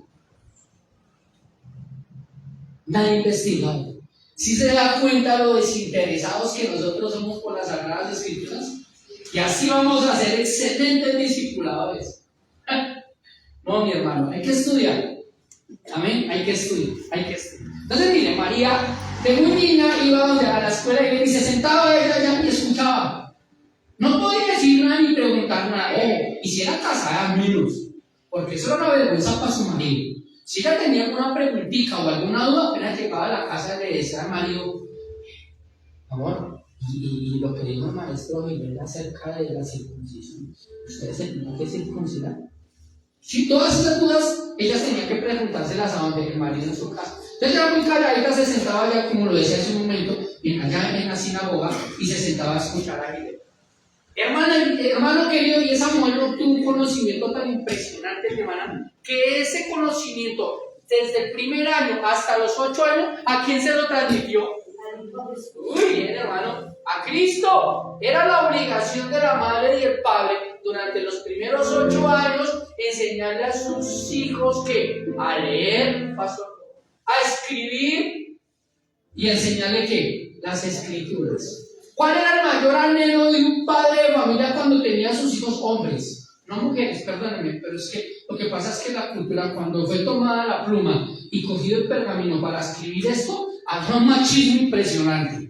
Nadie investiga. ¿Sí se da cuenta lo desinteresados que nosotros somos por las Sagradas Escrituras? Y así vamos a ser excelentes discipuladores. No, mi hermano, hay que estudiar. Amén, hay que estudiar. Entonces, mire, María, de muy niña iba a la escuela y se sentaba ella allá y escuchaba. No podía decir nada ni preguntar nada. Y si era casada, menos. Porque eso era una vergüenza para su marido. Si ella tenía alguna preguntita o alguna duda, apenas llegaba a la casa le decía al marido, amor, y lo que dijo el maestro Miguel acerca de la circuncisión, ¿ustedes se tienen que circuncidar? Si todas esas dudas, ellas tenían que preguntárselas a donde el marido en su casa. Entonces era muy calladita, se sentaba allá, como lo decía hace un momento, allá en la sinagoga, y se sentaba a escuchar a Miguel. Hermano querido, y esa mujer no tuvo un conocimiento tan impresionante, mi hermana, que ese conocimiento, desde el primer año hasta los 8 años, ¿a quién se lo transmitió? Uy, bien, hermano, a Cristo. Era la obligación de la madre y el padre, durante los primeros 8 años, enseñarle a sus hijos que a leer, pastor, a escribir y enseñarle que las escrituras. ¿Cuál era el mayor anhelo de un padre de familia cuando tenía a sus hijos hombres? No mujeres, perdónenme, pero es que lo que pasa es que la cultura, cuando fue tomada la pluma y cogido el pergamino para escribir esto, había un machismo impresionante.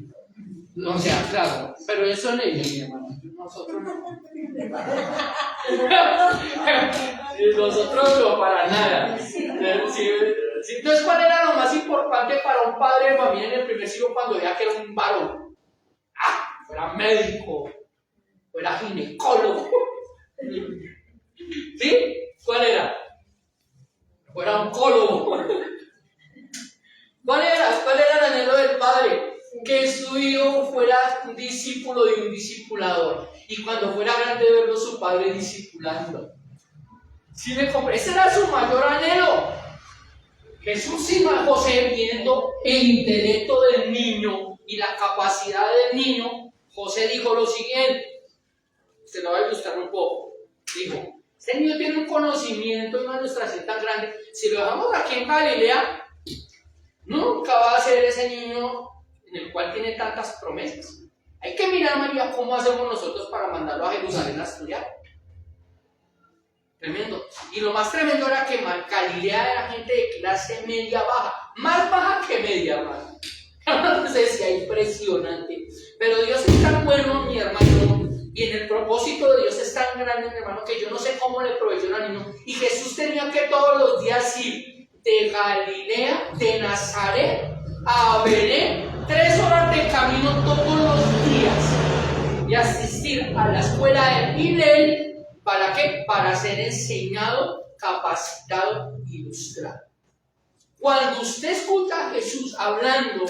O sea, claro, pero eso en ellos, mi hermano, nosotros no. Nosotros no, para nada. Entonces, ¿cuál era lo más importante para un padre de familia en el primer siglo cuando veía que era un varón? Fuera médico, fuera ginecólogo. ¿Sí? ¿Cuál era? Fuera oncólogo. ¿Cuál era el anhelo del padre? que su hijo fuera un discípulo de un discipulador. Y cuando fuera grande verlo su padre discipulando. ¿Sí me compré? Ese era su mayor anhelo. Jesús y José, viendo el intelecto del niño y la capacidad del niño, José dijo lo siguiente. Se lo voy a ilustrar un poco. Dijo, este niño tiene un conocimiento y una ilustración tan grande. Si lo dejamos aquí en Galilea, nunca va a ser ese niño en el cual tiene tantas promesas. Hay que mirar, María, cómo hacemos nosotros para mandarlo a Jerusalén a estudiar. Tremendo. Y lo más tremendo era que Galilea era gente de clase media baja, más baja que media, hermano. No sé si es impresionante. Pero Dios es tan bueno, mi hermano, y en el propósito de Dios es tan grande, mi hermano, que yo no sé cómo le proveyó al niño. Y Jesús tenía que todos los días ir de Galilea, de Nazaret a Belén, 3 horas de camino todos los días, y asistir a la escuela de Hillel. ¿Para qué? Para ser enseñado, capacitado, ilustrado. Cuando usted escucha a Jesús hablando,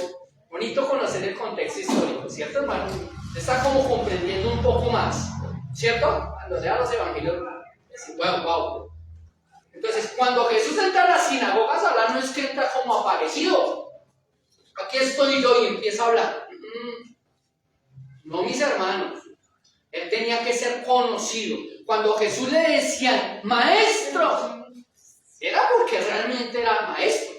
bonito conocer el contexto histórico, ¿cierto, hermano? Usted está como comprendiendo un poco más, ¿cierto? Cuando lea los evangelios, wow. Entonces, cuando Jesús entra a las sinagogas a hablar, no es que entra como aparecido. Aquí estoy yo y empieza a hablar. No, mis hermanos. Él tenía que ser conocido. Cuando Jesús le decía maestro, era porque realmente era maestro.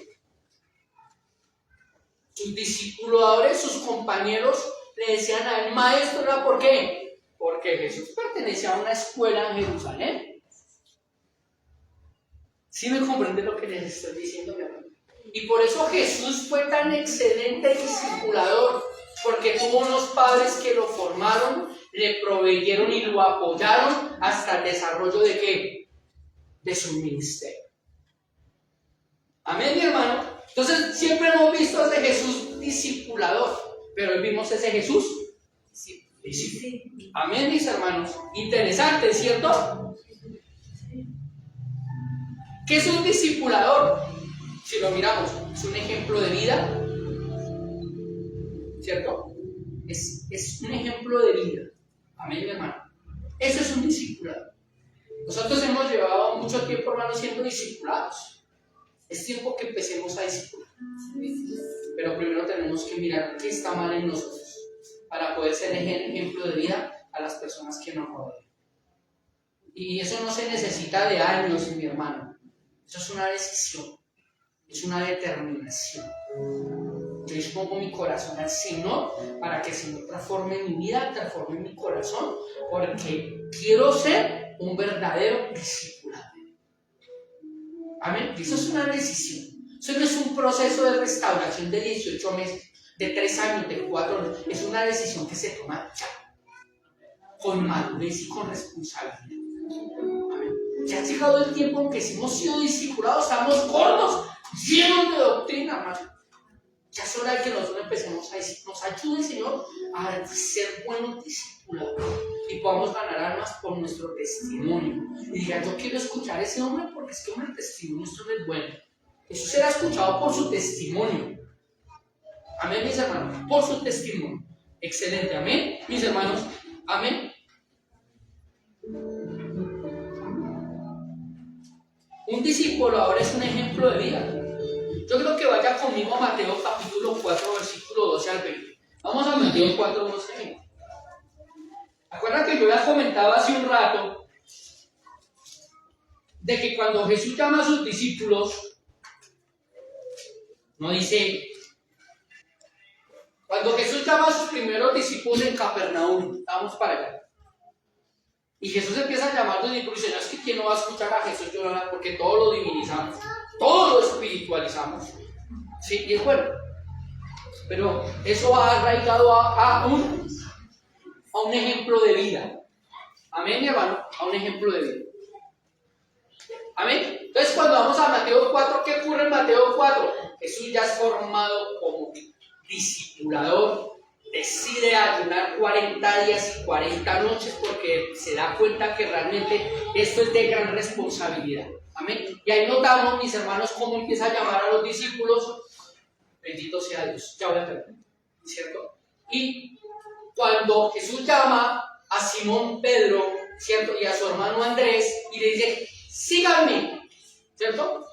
Sus discipuladores, sus compañeros le decían a él maestro, ¿era por qué? Porque Jesús pertenecía a una escuela en Jerusalén. ¿Sí me comprende lo que les estoy diciendo, mi hermano? Y por eso Jesús fue tan excelente discipulador, porque tuvo unos padres que lo formaron, le proveyeron y lo apoyaron hasta el desarrollo de ¿qué? De su ministerio. Amén, mi hermano. Entonces siempre hemos visto a ese Jesús discipulador, pero hoy vimos ese Jesús discípulo. Amén, mis hermanos. Interesante, ¿cierto? ¿Qué es un discipulador? Si lo miramos, es un ejemplo de vida, ¿cierto? Es un ejemplo de vida. Amén, mi hermano. Eso es un discipulado. Nosotros hemos llevado mucho tiempo, hermanos, siendo discipulados. Es tiempo que empecemos a discipular. Pero primero tenemos que mirar qué está mal en nosotros para poder ser ejemplo de vida a las personas que nos rodean. Y eso no se necesita de años, mi hermano. Eso es una decisión. Es una determinación. Yo dispongo mi corazón al Señor para que el Señor transforme mi vida, transforme mi corazón, porque quiero ser un verdadero discipulado. Amén. Eso es una decisión. Eso no es un proceso de restauración de 18 meses, de 3 años, de 4 años. Es una decisión que se toma ya, con madurez y con responsabilidad. Amén. Ya ha llegado el tiempo en que si hemos sido discipulados, estamos gordos, llenos de doctrina, hermano. Ya es hora de que nosotros empecemos a decir, nos ayude, Señor, a ser buenos discípulos y podamos ganar almas por nuestro testimonio. Y diga, yo quiero escuchar a ese hombre porque es que el testimonio es bueno. Eso será escuchado por su testimonio. Amén, mis hermanos, por su testimonio. Excelente, amén, mis hermanos, amén. Un discípulo ahora es un ejemplo de vida. Yo creo que vaya conmigo a Mateo capítulo 4, versículo 12 al 20. Vamos a Mateo 4, 12 al 20. Acuerdan que yo les comentaba hace un rato de que cuando Jesús llama a sus discípulos, no dice, cuando Jesús llama a sus primeros discípulos en Capernaum, vamos para allá. Y Jesús empieza a llamar a los discípulos y dice, no, es que ¿quién no va a escuchar a Jesús llorar? Porque todo lo divinizamos, todo lo espiritualizamos. Sí, y es bueno. Pero eso va arraigado a un ejemplo de vida. Amén, mi hermano, a un ejemplo de vida. Amén. Entonces, cuando vamos a Mateo 4, ¿qué ocurre en Mateo 4? Jesús ya es formado como discipulador. Decide ayunar 40 días y 40 noches porque se da cuenta que realmente esto es de gran responsabilidad. Amén. Y ahí notamos, mis hermanos, cómo empieza a llamar a los discípulos. Bendito sea Dios. Ya voy a terminar. ¿cierto? Y cuando Jesús llama a Simón Pedro, ¿cierto? Y a su hermano Andrés, y le dice, síganme, ¿cierto?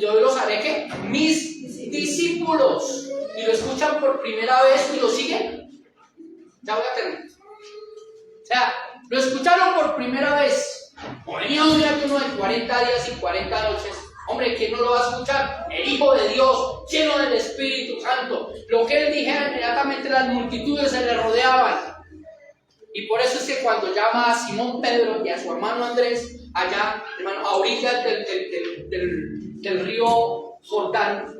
Yo los haré, ¿qué? Mis discípulos. Y lo escuchan por primera vez y lo siguen. Ya voy a terminar. O sea, lo escucharon por primera vez. O venía un ayuno de 40 días y 40 noches. Hombre, ¿quién no lo va a escuchar? El Hijo de Dios, lleno del Espíritu Santo. Lo que él dijera, inmediatamente las multitudes se le rodeaban. Y por eso es que cuando llama a Simón Pedro y a su hermano Andrés, allá, hermano, a orillas del río Jordán,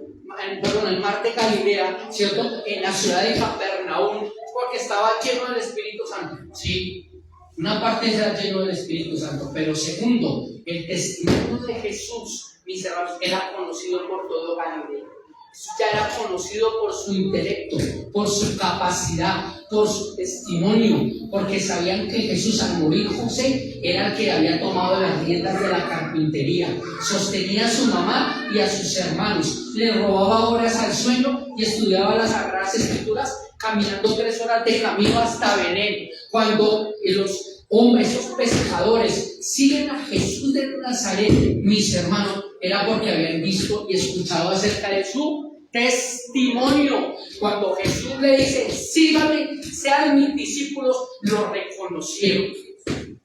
perdón, el mar de Galilea, ¿cierto? En la ciudad de Capernaum, porque estaba lleno del Espíritu Santo. Sí, una parte era lleno del Espíritu Santo, pero segundo, el testimonio de Jesús, mis hermanos, era conocido por todo Galilea. Jesús ya era conocido por su intelecto, por su capacidad, por su testimonio, porque sabían que Jesús, al morir José, era el que había tomado las riendas de la carpintería, sostenía a su mamá y a sus hermanos, le robaba horas al sueño y estudiaba las Sagradas Escrituras, caminando 3 horas de camino hasta Belén. Cuando los hombres, esos pescadores, siguen a Jesús de Nazaret, mis hermanos, era porque habían visto y escuchado acerca de su testimonio. Cuando Jesús le dice, síganme, sean mis discípulos, lo reconocieron.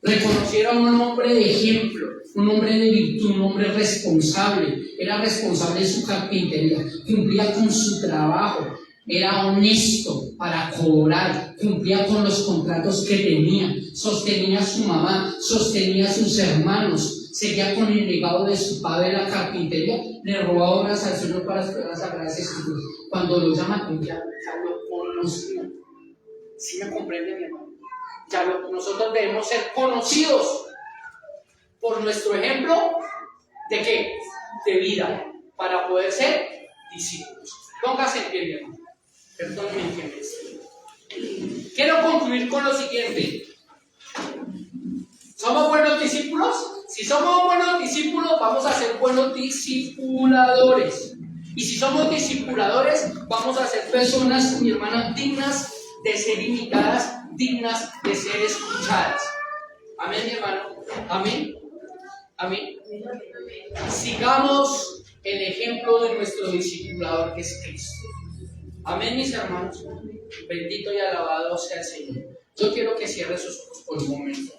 Reconocieron un hombre de ejemplo, un hombre de virtud, un hombre responsable. Era responsable de su carpintería, cumplía con su trabajo, era honesto para cobrar, cumplía con los contratos que tenía, sostenía a su mamá, sostenía a sus hermanos, seguía con el legado de su padre la carpintería, le robaba horas al sueño para estudiar las Sagradas Escrituras. Cuando lo llaman, ya lo conocía. ¿Sí me comprende, mi hermano? Nosotros debemos ser conocidos por nuestro ejemplo de qué, de vida, para poder ser discípulos. Póngase en pie, mi hermano. Perdónenme que me escriba. Quiero concluir con lo siguiente. ¿Somos buenos discípulos? Si somos buenos discípulos, vamos a ser buenos discipuladores. Y si somos discipuladores, vamos a ser personas, mi hermana, dignas de ser imitadas, dignas de ser escuchadas. Amén, mi hermano. Amén. Amén. Sigamos el ejemplo de nuestro discipulador, que es Cristo. Amén, mis hermanos. Bendito y alabado sea el Señor. Yo quiero que cierre sus ojos por un momento.